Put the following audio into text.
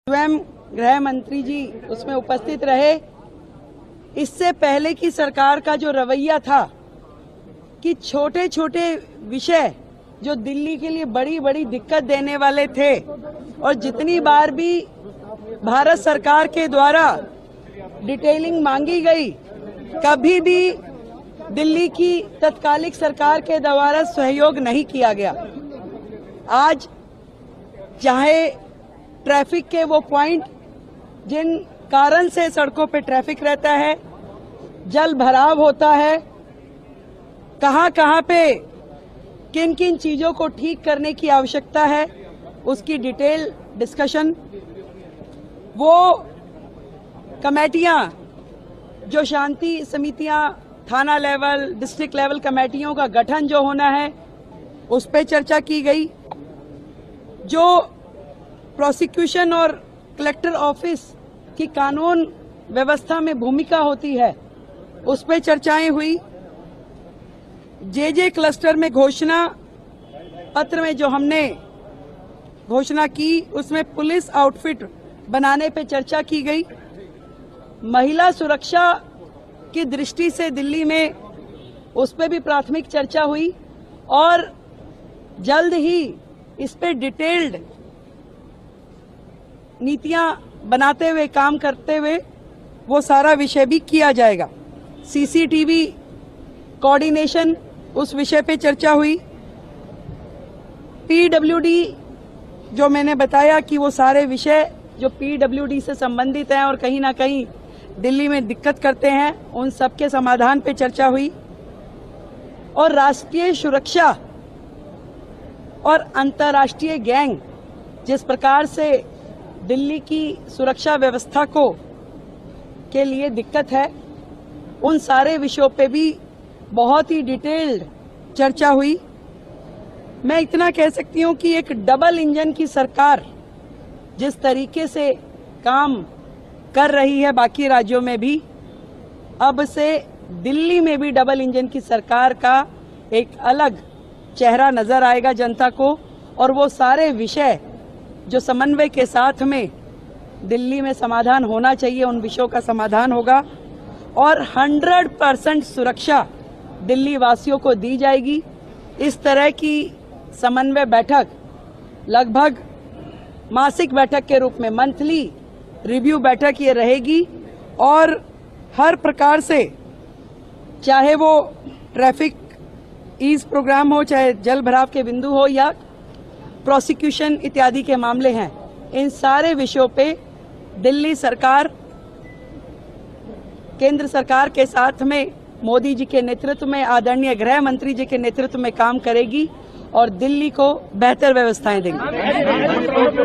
स्वयं गृह मंत्री जी उसमें उपस्थित रहे। इससे पहले की सरकार का जो रवैया था कि छोटे छोटे विषय जो दिल्ली के लिए बड़ी बड़ी दिक्कत देने वाले थे और जितनी बार भी भारत सरकार के द्वारा डिटेलिंग मांगी गई, कभी भी दिल्ली की तत्कालिक सरकार के द्वारा सहयोग नहीं किया गया। आज चाहे ट्रैफिक के वो पॉइंट जिन कारण से सड़कों पे ट्रैफिक रहता है, जल भराव होता है, कहां कहां पे किन किन चीजों को ठीक करने की आवश्यकता है, उसकी डिटेल डिस्कशन। वो कमेटियां जो शांति समितियां, थाना लेवल, डिस्ट्रिक्ट लेवल कमेटियों का गठन जो होना है, उस पर चर्चा की गई। जो प्रोसिक्यूशन और कलेक्टर ऑफिस की कानून व्यवस्था में भूमिका होती है, उस पर चर्चाएं हुई। जे क्लस्टर में घोषणा पत्र में जो हमने घोषणा की, उसमें पुलिस आउटफिट बनाने पे चर्चा की गई। महिला सुरक्षा की दृष्टि से दिल्ली में उस पर भी प्राथमिक चर्चा हुई और जल्द ही इस पे डिटेल्ड नीतियां बनाते हुए, काम करते हुए वो सारा विषय भी किया जाएगा। सीसीटीवी कोऑर्डिनेशन, उस विषय पे चर्चा हुई। पीडब्ल्यूडी जो मैंने बताया कि वो सारे विषय जो पीडब्ल्यूडी से संबंधित हैं और कहीं ना कहीं दिल्ली में दिक्कत करते हैं, उन सब के समाधान पे चर्चा हुई। और राष्ट्रीय सुरक्षा और अंतर्राष्ट्रीय गैंग जिस प्रकार से दिल्ली की सुरक्षा व्यवस्था को के लिए दिक्कत है, उन सारे विषयों पे भी बहुत ही डिटेल्ड चर्चा हुई। मैं इतना कह सकती हूं कि एक डबल इंजन की सरकार जिस तरीके से काम कर रही है बाकी राज्यों में भी, अब से दिल्ली में भी डबल इंजन की सरकार का एक अलग चेहरा नजर आएगा जनता को। और वो सारे विषय जो समन्वय के साथ में दिल्ली में समाधान होना चाहिए, उन विषयों का समाधान होगा और 100% सुरक्षा दिल्ली वासियों को दी जाएगी। इस तरह की समन्वय बैठक लगभग मासिक बैठक के रूप में, मंथली रिव्यू बैठक ये रहेगी और हर प्रकार से, चाहे वो ट्रैफिक ईज प्रोग्राम हो, चाहे जल भराव के बिंदु हो या प्रोसिक्यूशन इत्यादि के मामले हैं, इन सारे विषयों पे दिल्ली सरकार केंद्र सरकार के साथ में मोदी जी के नेतृत्व में, आदरणीय गृह मंत्री जी के नेतृत्व में काम करेगी और दिल्ली को बेहतर व्यवस्थाएं देंगी।